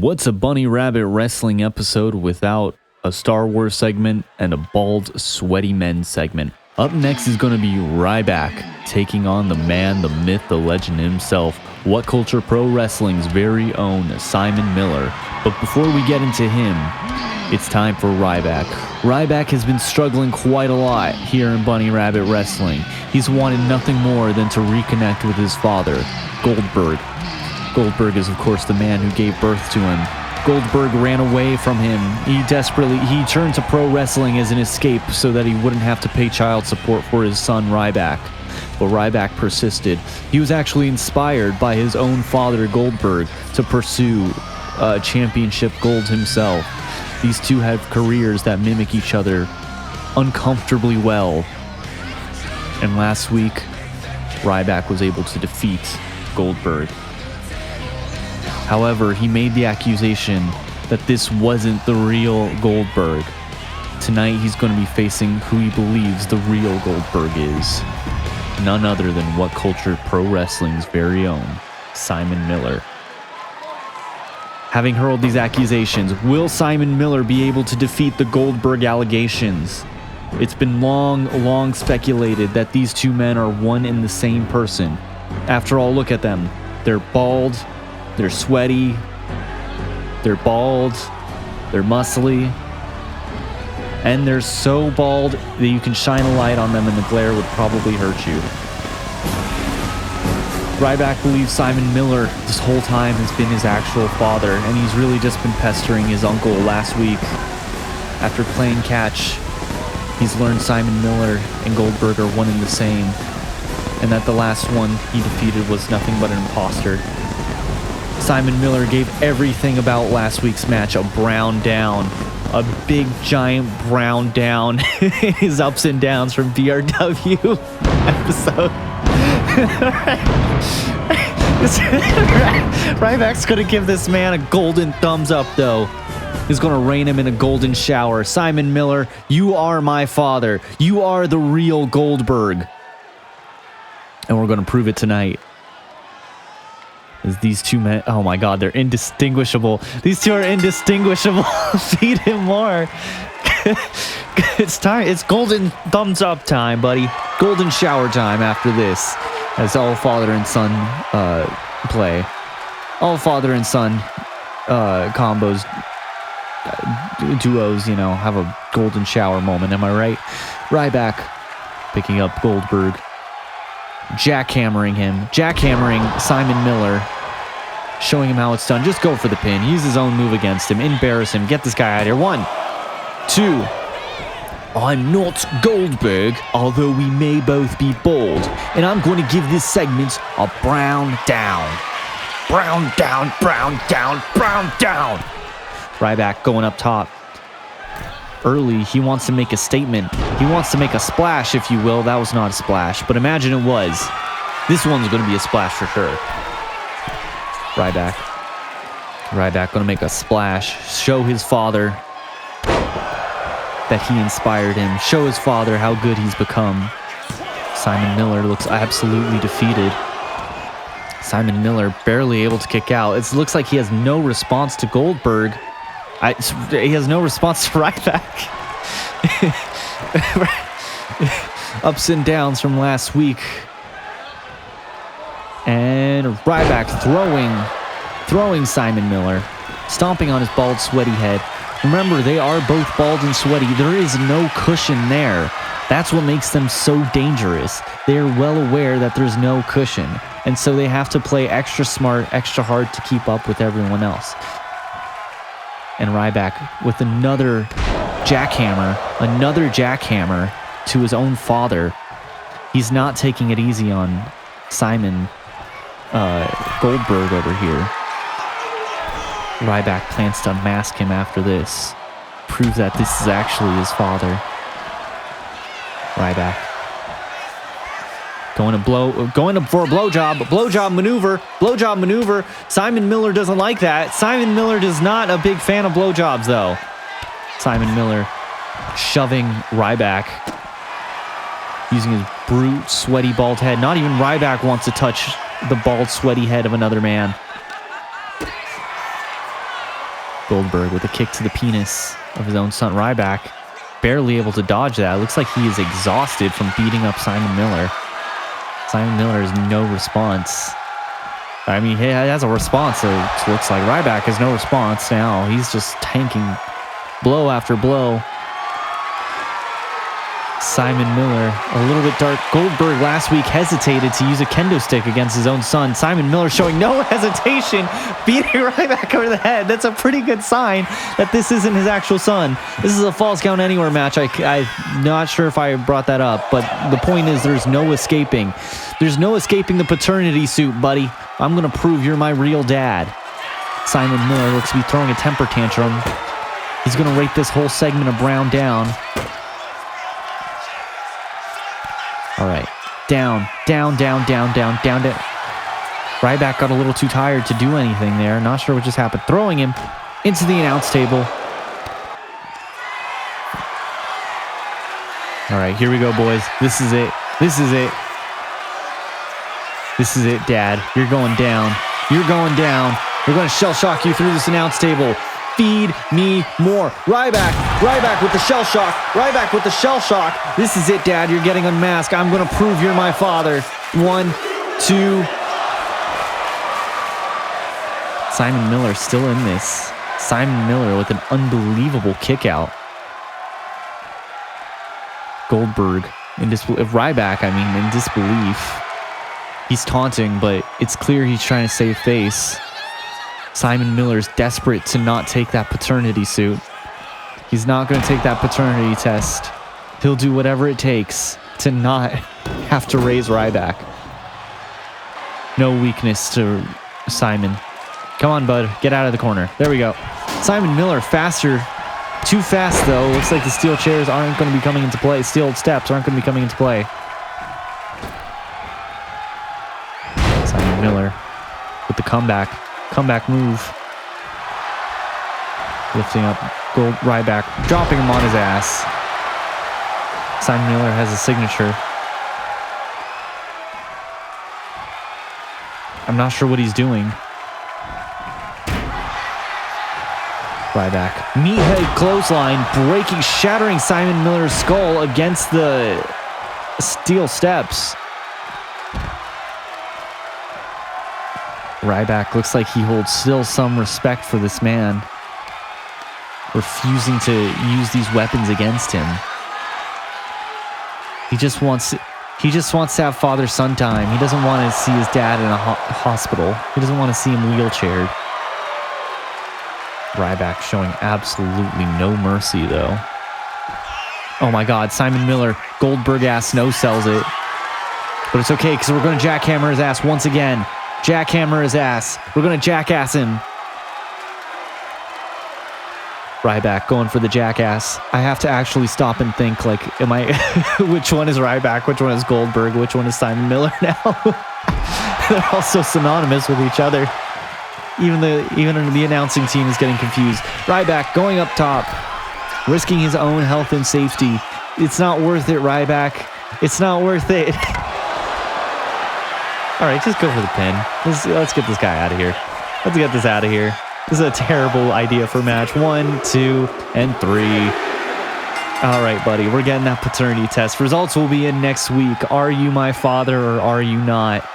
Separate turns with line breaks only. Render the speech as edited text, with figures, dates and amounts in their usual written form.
What's a Bunny Rabbit wrestling episode without a Star Wars segment and a bald, sweaty men segment? Up next is going to be Ryback, taking on the man, the myth, the legend himself, What Culture Pro Wrestling's very own Simon Miller. But before we get into him, it's time for Ryback. Ryback has been struggling quite a lot here in Bunny Rabbit Wrestling. He's wanted nothing more than to reconnect with his father, Goldberg. Goldberg is, of course, the man who gave birth to him. Goldberg ran away from him. He turned to pro wrestling as an escape so that he wouldn't have to pay child support for his son, Ryback. But Ryback persisted. He was actually inspired by his own father, Goldberg, to pursue championship gold himself. These two have careers that mimic each other uncomfortably well. And last week, Ryback was able to defeat Goldberg. However, he made the accusation that this wasn't the real Goldberg. Tonight, he's going to be facing who he believes the real Goldberg is. None other than What Culture Pro Wrestling's very own Simon Miller. Having hurled these accusations, will Simon Miller be able to defeat the Goldberg allegations? It's been long speculated that these two men are one and the same person. After all, look at them. They're bald. They're sweaty, they're bald, they're muscly, and they're so bald that you can shine a light on them and the glare would probably hurt you. Ryback believes Simon Miller this whole time has been his actual father, and he's really just been pestering his uncle last week. After playing catch, he's learned Simon Miller and Goldberg are one and the same, and that the last one he defeated was nothing but an imposter. Simon Miller gave everything about last week's match a brown down. A big, giant brown down. His ups and downs from BRW episode. Ryback's going to give this man a golden thumbs up, though. He's going to rain him in a golden shower. Simon Miller, you are my father. You are the real Goldberg. And we're going to prove it tonight. As these two men, oh my god, they're indistinguishable. These two are indistinguishable. Feed him more. It's time. It's golden thumbs up time, buddy. Golden shower time after this. As all father and son play. All father and son combos, duos, have a golden shower moment. Am I right? Ryback picking up Goldberg. Jackhammering Simon Miller, showing him how it's done. Just go for the pin. Use his own move against him. Embarrass him. Get this guy out of here. 1, 2. I'm not Goldberg, although we may both be bald, and I'm going to give this segment a brown down. Brown down, brown down, brown down. Ryback going up top. Early, he wants to make a statement. He wants to make a splash, if you will. That was not a splash, but imagine it was. This one's going to be a splash for sure. Ryback going to make a splash. Show his father that he inspired him. Show his father how good he's become. Simon Miller looks absolutely defeated. Simon Miller barely able to kick out. It looks like he has no response to Goldberg. He has no response to Ryback. Ups and downs from last week. And Ryback throwing Simon Miller, stomping on his bald, sweaty head. Remember, they are both bald and sweaty. There is no cushion there. That's what makes them so dangerous. They are well aware that there's no cushion, and so they have to play extra smart, extra hard to keep up with everyone else. And Ryback with another jackhammer to his own father. He's not taking it easy on Simon Goldberg over here. Ryback plans to unmask him after this. Prove that this is actually his father. Ryback going for a blowjob maneuver. Simon Miller doesn't like that. Simon Miller is not a big fan of blowjobs, though. Simon Miller shoving Ryback, using his brute, sweaty, bald head. Not even Ryback wants to touch the bald, sweaty head of another man. Goldberg with a kick to the penis of his own son, Ryback. Barely able to dodge that. It looks like he is exhausted from beating up Simon Miller. Simon Miller has no response. I mean, he has a response. So it looks like Ryback has no response now. He's just tanking blow after blow. Simon Miller, a little bit dark. Goldberg last week hesitated to use a kendo stick against his own son. Simon Miller showing no hesitation, beating Ryback over the head. That's a pretty good sign that this isn't his actual son. This is a Falls Count Anywhere match. I'm not sure if I brought that up, but the point is there's no escaping. There's no escaping the paternity suit, buddy. I'm going to prove you're my real dad. Simon Miller looks to be throwing a temper tantrum. He's going to rate this whole segment of Brown down. All right, down. Ryback got a little too tired to do anything there. Not sure what just happened. Throwing him into the announce table. All right, here we go, boys. This is it. This is it, Dad. You're going down. You're going down. We're going to shell shock you through this announce table. Feed me more. Ryback with the shell shock. Ryback with the shell shock. This is it, Dad. You're getting unmasked. I'm going to prove you're my father. 1, 2. Simon Miller still in this. Simon Miller with an unbelievable kick out. Goldberg in disbelief. Ryback, in disbelief. He's taunting, but it's clear he's trying to save face. Simon Miller's desperate to not take that paternity suit. He's not going to take that paternity test. He'll do whatever it takes to not have to raise Ryback. No weakness to Simon. Come on, bud. Get out of the corner. There we go. Simon Miller faster. Too fast, though. Looks like the steel chairs aren't going to be coming into play. Steel steps aren't going to be coming into play. Simon Miller with the comeback move. Lifting up Ryback, dropping him on his ass. Simon Miller has a signature. I'm not sure what he's doing. Ryback. Meathead clothesline, shattering Simon Miller's skull against the steel steps. Ryback looks like he holds still some respect for this man, refusing to use these weapons against him. He just wants to have father-son time. He doesn't want to see his dad in a hospital. He doesn't want to see him wheelchaired. Ryback showing absolutely no mercy, though. Oh my God, Simon Miller, Goldberg ass no sells it. But it's okay, because we're going to jackhammer his ass once again. Jackhammer his ass. We're going to jackass him. Ryback going for the jackass. I have to actually stop and think, like, which one is Ryback? Which one is Goldberg? Which one is Simon Miller now? They're all so synonymous with each other. Even the announcing team is getting confused. Ryback going up top, risking his own health and safety. It's not worth it, Ryback. It's not worth it. All right, just go for the pin. Let's get this guy out of here. Let's get this out of here. This is a terrible idea for a match. 1, 2, and 3. All right, buddy. We're getting that paternity test. Results will be in next week. Are you my father or are you not?